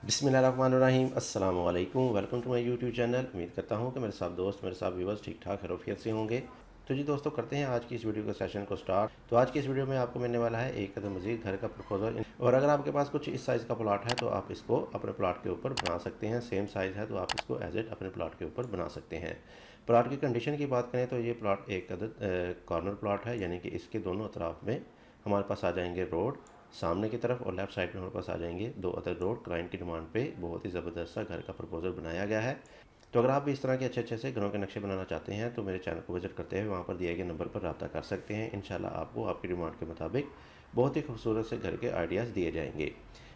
बिस्मिल्लाहिर्रहमानिर्रहीम अस्सलाम वालेकुम। Welcome to my YouTube channel. उम्मीद करता हूँ कि मेरे साथ दोस्त, मेरे साथ व्यूवर्स ठीक ठाक खैरियत से होंगे। तो जी दोस्तों, करते हैं आज की इस वीडियो के सेशन को स्टार्ट। तो आज की इस वीडियो में आपको मिलने वाला है एक कदम मजीद घर का प्रपोजल। और अगर आपके पास कुछ इस साइज़ का प्लाट है तो आप इसको अपने प्लाट के ऊपर बना सकते हैं। सेम साइज़ है तो आप इसको एज इट अपने प्लाट के ऊपर बना सकते हैं। प्लाट की कंडीशन की बात करें तो ये प्लाट एक अदद कॉर्नर प्लाट है, यानी कि इसके दोनों अतराफ में हमारे पास आ जाएंगे रोड सामने की तरफ, और लेफ्ट साइड में हमारे पास आ जाएंगे दो अदर रोड। क्लाइंट की डिमांड पे बहुत ही ज़बरदस्त सा घर का प्रपोजल बनाया गया है। तो अगर आप भी इस तरह के अच्छे से घरों के नक्शे बनाना चाहते हैं तो मेरे चैनल को विजिट करते हुए वहाँ पर दिए गए नंबर पर रब्ता कर सकते हैं। इंशाल्लाह आपको आपकी डिमांड के मुताबिक बहुत ही खूबसूरत से घर के आइडियाज़ दिए जाएंगे।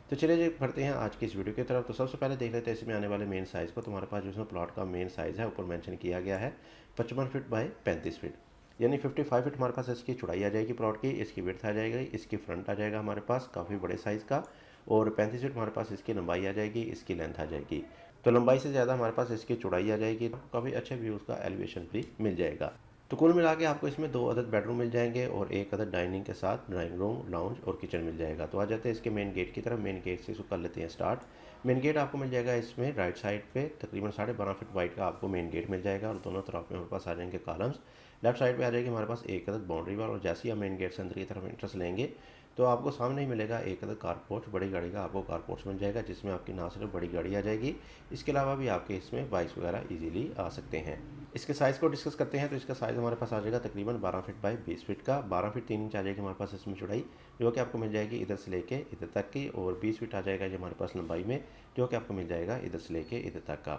तो चलिए जी बढ़ते हैं आज की इस वीडियो की तरफ। तो सबसे पहले देख लेते हैं इसमें आने वाले मेन साइज़ को। तुम्हारे पास जिसमें प्लॉट का मेन साइज़ है ऊपर मेंशन किया गया है 55 फीट बाय 35 फीट, यानी 55 फीट हमारे पास इसकी चौड़ाई आ जाएगी प्लॉट की। इसकी विड्थ आ जाएगी, इसकी फ्रंट आ जाएगा हमारे पास काफ़ी बड़े साइज़ का, और 35 फीट हमारे पास इसकी लंबाई आ जाएगी, इसकी लेंथ आ जाएगी। तो लंबाई से ज़्यादा हमारे पास इसकी चौड़ाई आ जाएगी, तो काफ़ी अच्छे व्यूज़ का एलिवेशन भी मिल जाएगा। तो कुल मिला के आपको इसमें दो अदद बेडरूम मिल जाएंगे और एक अदद डाइनिंग के साथ ड्राइंग रूम, लाउंज और किचन मिल जाएगा। तो आ जाते हैं इसके मेन गेट की तरफ। मेन गेट से इसको कर लेते हैं स्टार्ट। मेन गेट आपको मिल जाएगा इसमें राइट साइड पे तकरीबन 12.5 फीट वाइड का आपको मेन गेट मिल जाएगा, और दोनों तरफ में हमारे पास आ जाएंगे कॉलम्स। लेफ्ट साइड पे आ जाएगी हमारे पास एक अदद बाउंड्री वाल, और जैसे ही हम मेन गेट से अंदर की तरफ इंट्रेंस लेंगे तो आपको सामने ही मिलेगा एक अदद कारपोर्ट। बड़ी गाड़ी का आपको कारपोर्ट मिल जाएगा, जिसमें आपकी ना सिर्फ बड़ी गाड़ी आ जाएगी, इसके अलावा भी आपके इसमें बाइक्स वगैरह ईजिली आ सकते हैं। इसके साइज़ को डिस्कस करते हैं तो इसका साइज़ हमारे पास आ जाएगा तकरीबन 12 फीट बाय 20 फीट का। 12 फीट 3 इंच आ जाएगी हमारे पास इसमें चौड़ाई, जो कि आपको मिल जाएगी इधर से लेके इधर तक की, और 20 फीट आ जाएगा ये हमारे पास लंबाई में, जो कि आपको मिल जाएगा इधर से लेके इधर तक का।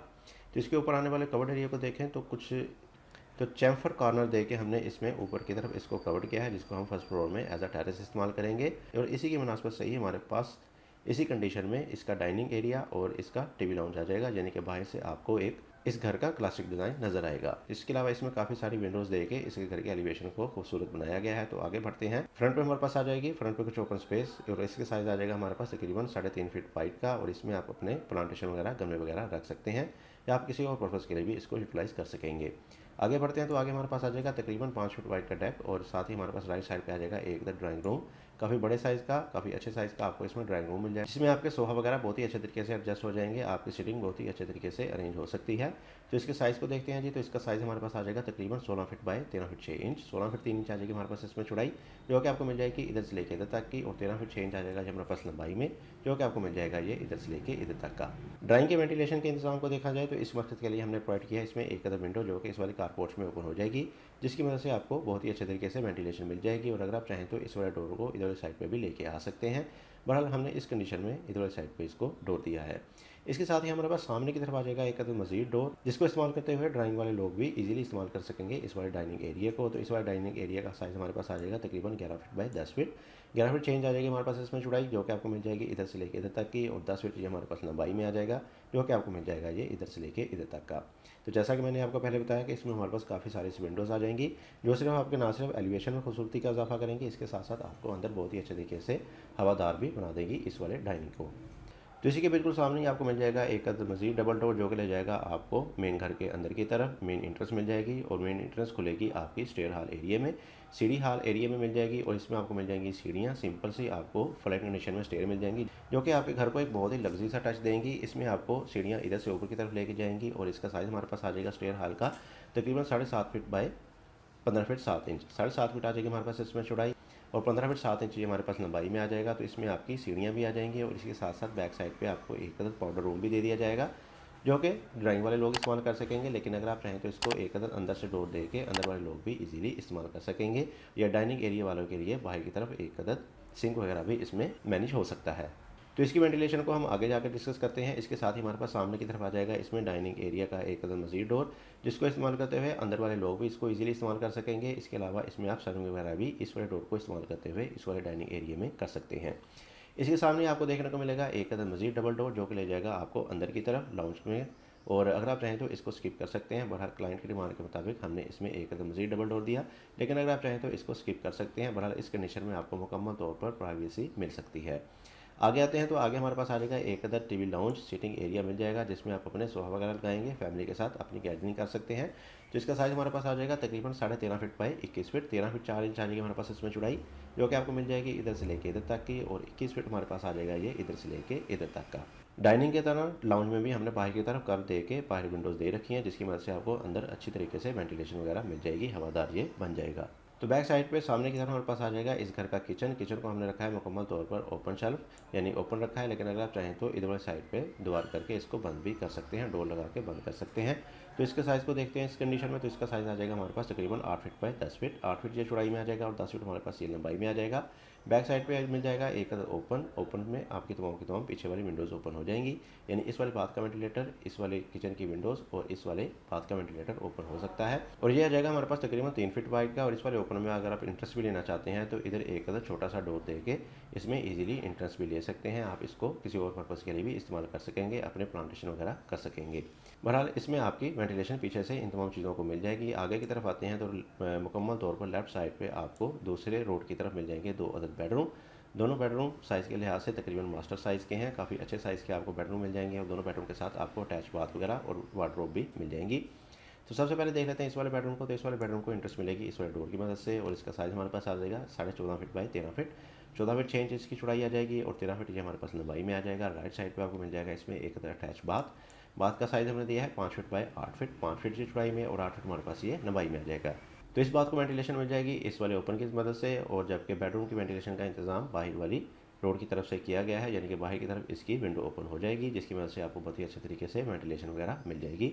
तो इसके ऊपर आने वाले कवर्ड एरिया को देखें तो कुछ तो चैम्फर कॉर्नर दे के हमने इसमें ऊपर की तरफ इसको कवर्ड किया है, जिसको हम फर्स्ट फ्लोर में एज अ टेरेस इस्तेमाल करेंगे। और इसी की मुनासबत से ही हमारे पास इसी कंडीशन में इसका डाइनिंग एरिया और इसका टीवी लाउंज आ जाएगा, यानी कि बाहर से आपको एक इस घर का क्लासिक डिज़ाइन नज़र आएगा। इसके अलावा इसमें काफ़ी सारी विंडोज़ देके इसके घर के एलिवेशन को खूबसूरत बनाया गया है। तो आगे बढ़ते हैं। फ्रंट पे हमारे पास आ जाएगी, फ्रंट पे कुछ ओपन स्पेस, और इसके साइज़ आ जाएगा हमारे पास तकरीबन 3.5 फीट वाइड का, और इसमें आप अपने प्लांटेशन वगैरह गमले वगैरह रख सकते हैं, या आप किसी और पर्पज़ के लिए भी इसको यूटिलाइज़ कर सकेंगे। आगे बढ़ते हैं तो आगे हमारे पास आ जाएगा तकरीबन 5 फीट वाइड का डेक, और साथ ही हमारे पास राइट साइड पे आ जाएगा एक ड्राइंग रूम। काफ़ी बड़े साइज़ का, काफ़ी अच्छे साइज़ का आपको इसमें ड्राइंग रूम मिल जाएगा, जिसमें आपके सोफ़ा वगैरह बहुत ही अच्छे तरीके से एडजस्ट हो जाएंगे, आपकी सीटिंग बहुत ही अच्छे तरीके से अरेंज हो सकती है। तो इसके साइज़ को देखते हैं जी। तो इसका साइज़ हमारे पास आ जाएगा तकरीबन 16 feet by 13 feet 6 inch. 16 feet 3 inch आ जाएगी हमारे पास इसमें चौड़ाई, जो कि आपको मिल जाएगी इधर से लेके इधर तक की, और 13 फीट 6 इंच आ जाएगा जी हमारे पास लंबाई में, जो कि आपको मिल जाएगा ये इधर से लेके इधर तक का। ड्राइंग के वेंटिलेशन के इंतजाम को देखा जाए तो इस मकसद के लिए हमने प्रोवाइड किया है इसमें एक अदर विंडो, जो कि इस वाली कारपोर्ट में ओपन हो जाएगी, जिसकी वजह से आपको बहुत ही अच्छे तरीके से वेंटिलेशन मिल जाएगी। और अगर आप चाहें तो इस वाले डोर को इधर वाली साइड पे भी लेके आ सकते हैं। बहरहाल हमने इस कंडीशन में इधर वाली साइड पे इसको डोर दिया है। इसके साथ ही हमारे पास सामने की तरफ आ जाएगा एक मज़ीद डोर, जिसको इस्तेमाल करते हुए ड्राइंग वाले लोग भी इजीली इस्तेमाल कर सकेंगे इस वाले डाइनिंग एरिया को। तो इस वाले डाइनिंग एरिया का साइज़ हमारे पास आ जाएगा तकरीबन 11 feet by 10 feet. 11 feet change आ जाएगी हमारे पास इसमें चौड़ाई, जो कि आपको मिल जाएगी इधर से लेके इधर तक की, और 10 फीट ये हमारे पास लंबाई में आ जाएगा, जो कि आपको मिल जाएगा ये इधर से लेके इधर तक का। तो जैसा कि मैंने आपको पहले बताया कि इसमें हमारे पास काफ़ी सारी विंडोज़ आ जाएंगी, जो सिर्फ आपके ना सिर्फ एलिवेशन में खूबसूरती का इजाफा करेंगे, इसके साथ साथ आपको अंदर बहुत ही अच्छे तरीके से हवादार भी बना देगी इस वाले डाइनिंग को। तो इसी के बिल्कुल सामने ही आपको मिल जाएगा एक मज़ीद डबल डोर, जो कि ले जाएगा आपको मेन घर के अंदर की तरफ। मेन इंट्रेंस मिल जाएगी, और मेन इंट्रेंस खुलेगी आपकी स्टेयर हॉल एरिया में, सीढ़ी हॉल एरिया में मिल जाएगी, और इसमें आपको मिल जाएंगी सीढ़ियाँ। सिंपल सी आपको फ्लैट कंडीशन में स्टेयर मिल जाएंगी, जो कि आपके घर को एक बहुत ही लग्जरी सा टच देंगी। इसमें आपको सीढ़ियाँ इधर से ऊपर की तरफ लेके जाएंगी, और इसका साइज़ हमारे पास आ जाएगा स्टेयर हॉल का तकरीबन 7.5 feet by 15 feet 7 inch. 7.5 feet आ जाएगी हमारे पास इसमें चौड़ाई, और 15 फीट 7 इंच ये हमारे पास लंबाई में आ जाएगा। तो इसमें आपकी सीढ़ियाँ भी आ जाएंगी, और इसके साथ साथ बैक साइड पे आपको एक अदद पाउडर रूम भी दे दिया जाएगा, जो कि ड्राइंग वाले लोग इस्तेमाल कर सकेंगे। लेकिन अगर आप चाहें तो इसको एक अदद अंदर से डोर दे के अंदर वाले लोग भी इजीली इस्तेमाल कर सकेंगे, या डाइनिंग एरिया वालों के लिए बाहर की तरफ एक अदद सिंक वगैरह भी इसमें मैनेज हो सकता है। तो इसकी वेंटिलेशन को हम आगे जाकर डिस्कस करते हैं। इसके साथ ही हमारे पास सामने की तरफ आ जाएगा इसमें डाइनिंग एरिया का एक कदम मज़ीद डोर, जिसको इस्तेमाल करते हुए अंदर वाले लोग भी इसको इजीली इस्तेमाल कर सकेंगे। इसके अलावा इसमें आप सर्विंग वगैरह भी इस वाले डोर को इस्तेमाल करते हुए इस वाले डाइनिंग एरिया में कर सकते हैं। इसके सामने आपको देखने को मिलेगा एक कदम मज़ीद डबल डोर, जो कि ले जाएगा आपको अंदर की तरफ लाउंज में, और अगर आप चाहें तो इसको स्किप कर सकते हैं। बहरहाल क्लाइंट की डिमांड के मुताबिक हमने इसमें एक कदम मज़ीद डबल डोर दिया, लेकिन अगर आप चाहें तो इसको स्किप कर सकते हैं। बहरहाल इस कंडीशन में आपको मुकम्मल तौर पर प्राइवेसी मिल सकती है। आगे आते हैं तो आगे हमारे पास आ जाएगा एक other TV lounge seating area मिल जाएगा, जिसमें आप अपने सोफा वगैरह लगाएंगे, फैमिली के साथ अपनी गैदरिंग कर सकते हैं। तो इसका साइज़ हमारे पास आ जाएगा तकरीबन 13.5 feet by 21 feet. 13 feet 4 inch आ जाएगी हमारे पास इसमें चौड़ाई, जो कि आपको मिल जाएगी इधर से लेके इधर तक की, और 21 फीट हमारे पास आ जाएगा ये इधर से लेके इधर तक का। डाइनिंग की तरह लाउंज में भी हमने बाहर की तरफ कर्व दे के बाहर विंडोज़ दे रखी हैं, जिसकी मदद से आपको अंदर अच्छी तरीके से वेंटिलेशन वगैरह मिल जाएगी, हवादार ये बन जाएगा। तो बैक साइड पे सामने की तरफ हमारे पास आ जाएगा इस घर का किचन को हमने रखा है मुकम्मल तौर पर ओपन शेल्फ यानी ओपन रखा है, लेकिन अगर आप चाहें तो इधर वाली साइड पे दीवार करके इसको बंद भी कर सकते हैं, डोर लगा के बंद कर सकते हैं। तो इसके साइज़ को देखते हैं इस कंडीशन में, तो इसका साइज़ आ जाएगा हमारे पास तकरीबन 8 फीट बाय 10 फीट, 8 फीट ये चौड़ाई में आ जाएगा और 10 फीट हमारे पास ये लंबाई में आ जाएगा। बैक साइड पे मिल जाएगा एक ओपन में आपकी तमाम की तमाम पीछे वाली विंडोज़ ओपन हो जाएंगी, यानी इस वाले बाथ का वेंटिलेटर, इस वाले किचन की विंडोज़ और इस वाले बाथ का वेंटिलेटर ओपन हो सकता है। और ये आ जाएगा हमारे पास तकरीबन 3 फीट वाइड का। और इस वाले ओपन में अगर आप इंट्रेंस भी लेना चाहते हैं तो इधर एक छोटा सा डोर दे के इसमें ईजिली इंट्रेंस भी ले सकते हैं, आप इसको किसी और पर्पज़ के लिए भी इस्तेमाल कर सकेंगे, अपने प्लांटेशन वगैरह कर सकेंगे। बहरहाल इसमें आपकी वेंटिलेशन पीछे से इन तमाम चीज़ों को मिल जाएगी। आगे की तरफ आते हैं तो मुकम्मल तौर पर लेफ्ट साइड पे आपको दूसरे रोड की तरफ मिल जाएंगे 2 अदद बेडरूम। दोनों बेडरूम साइज़ के लिहाज से तकरीबन मास्टर साइज़ के हैं, काफ़ी अच्छे साइज़ के आपको बेडरूम मिल जाएंगे और दोनों बेडरूम के साथ आपको अटैच बाथ वगैरह और वार्डरोब भी मिल जाएंगी। तो सबसे पहले देख लेते हैं इस वाले बेडरूम को। तो इस वाले बेडरूम को इंट्रेस्ट मिलेगी इस वाले डोर की मदद से और इसका साइज़ हमारे पास आ जाएगा 14.5 feet by 13 feet, 14 feet 6 inch इसकी चौड़ाई आ जाएगी और 13 फीट ये हमारे पास लंबाई में आ जाएगा। राइट साइड पे आपको मिल जाएगा इसमें एक अटैच बाथ का साइज़ हमने दिया है 5 फीट बाई 8 फीट, 5 फीट की चौड़ाई में और 8 फीट हमारे पास ये लंबाई में आ जाएगा। तो इस बात को वेंटिलेशन मिल जाएगी इस वाले ओपन की मदद से, और जबकि बेडरूम की वेंटिलेशन का इंतजाम बाहर वाली रोड की तरफ से किया गया है, यानी कि बाहर की तरफ इसकी विंडो ओपन हो जाएगी, जिसकी मदद से आपको बहुत ही अच्छे तरीके से वेंटिलेशन वगैरह मिल जाएगी।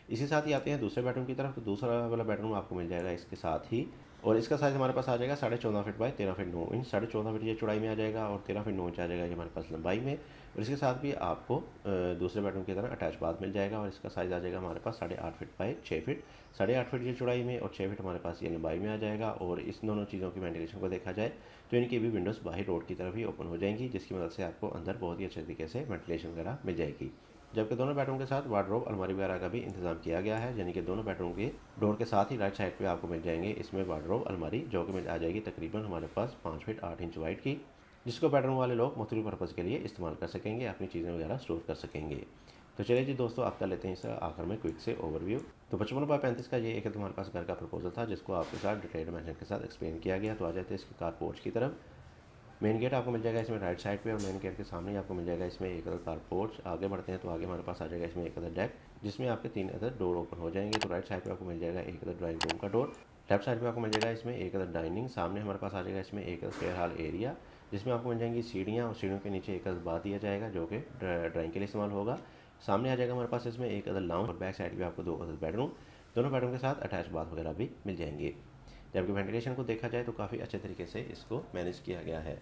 इसी साथ ही आते हैं दूसरे बेडरूम की तरफ। तो दूसरा वाला बेडरूम आपको मिल जाएगा इसके साथ ही, और इसका साइज़ हमारे पास आ जाएगा 14.5 feet by 13 feet 9 inch, 14.5 feet ये चौड़ाई में आ जाएगा और 13 फीट 9 इंच आ जाएगा ये हमारे पास लंबाई में। और इसके साथ भी आपको दूसरे बेडरूम की तरह अटैच बाथ मिल जाएगा और इसका साइज़ आ जाएगा हमारे पास 8.5 फीट बाई 6 फीट, 8.5 फीट ये चौड़ाई में और 6 फीट हमारे पास ये लंबाई में आ जाएगा। और इस दोनों चीज़ों की वेंटिलेशन को देखा जाए तो इनकी भी विंडोज़ बाहर रोड की तरफ ही ओपन हो जाएंगी, जिसकी मदद से आपको अंदर बहुत ही अच्छे तरीके से वेंटिलेशन वगैरह मिल जाएगी। जबकि दोनों बेडरूम के साथ वार्डरोब अलमारी वगैरह का भी इंतजाम किया गया है, यानी कि दोनों बेडरूम के डोर के साथ ही राइट साइड पे आपको मिल जाएंगे इसमें वार्डरोब अलमारी, जो कि मिल आ जाएगी तकरीबन हमारे पास 5 फीट 8 इंच वाइड की, जिसको बेडरूम वाले लोग मुख्तलिफ पर्पज़ के लिए इस्तेमाल कर सकेंगे, अपनी चीज़ें वगैरह स्टोर कर सकेंगे। तो चलिए जी दोस्तों, आप कर लेते हैं इस आखिर में क्विक से ओवरव्यू। तो 55/35 का ये एक हमारे पास घर का प्रपोजल था, जिसको आपके साथ डिटेल मेंशन के साथ एक्सप्लेन किया गया। तो आ जाते हैं इसके कार पोर्च की तरफ। मेन गेट आपको मिल जाएगा इसमें राइट साइड पे और मेन गेट के सामने ही आपको मिल जाएगा इसमें एक अदर कार पोर्च। आगे बढ़ते हैं तो आगे हमारे पास आ जाएगा इसमें एक अदर डेक, जिसमें आपके 3 अदर डोर ओपन हो जाएंगे। तो राइट साइड पे आपको मिल जाएगा एक अदर ड्राइंग रूम का डोर, लेफ्ट साइड पे आपको मिल जाएगा इसमें एक अदर डाइनिंग, सामने हमारे पास आ जाएगा इसमें एक अदर फेयर हॉल एरिया, जिसमें आपको मिल जाएंगी सीढ़ियाँ और सीढ़ियों के नीचे एक अदर बाथ दिया जाएगा जो कि ड्राइंग के लिए इस्तेमाल होगा। सामने आ जाएगा हमारे पास इसमें एक अदर लाउंज और बैक साइड पे आपको 2 अदर बेडरूम, दोनों बेडरूम के साथ अटैच बाथ वगैरह भी मिल जाएंगे। जबकि वेंटिलेशन को देखा जाए तो काफ़ी अच्छे तरीके से इसको मैनेज किया गया है।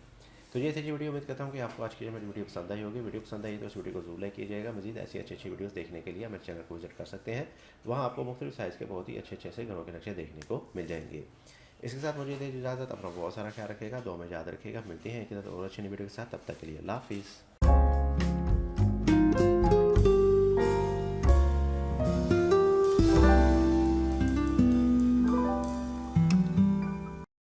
तो ये थी जी वीडियो। उम्मीद करता हूँ कि आपको आज की मेरी वीडियो पसंद आई होगी। वीडियो पसंद आई तो इस वीडियो को जरूर लाइक कीजिएगा। मजीद ऐसी अच्छी वीडियोस देखने के लिए मेरे चैनल को विजिट कर सकते हैं, वहाँ आपको मुख्तलिफ साइज़ के बहुत ही अच्छे से घरों के नक्शे देखने को मिल जाएंगे। इसके साथ मुझे दीजिए इजाज़त, अपना बहुत सारा ख्याल रखिएगा, दुआ में याद रखिएगा। मिलते हैं एक और अच्छी वीडियो के साथ, तब तक के लिए अल्लाह हाफिज़।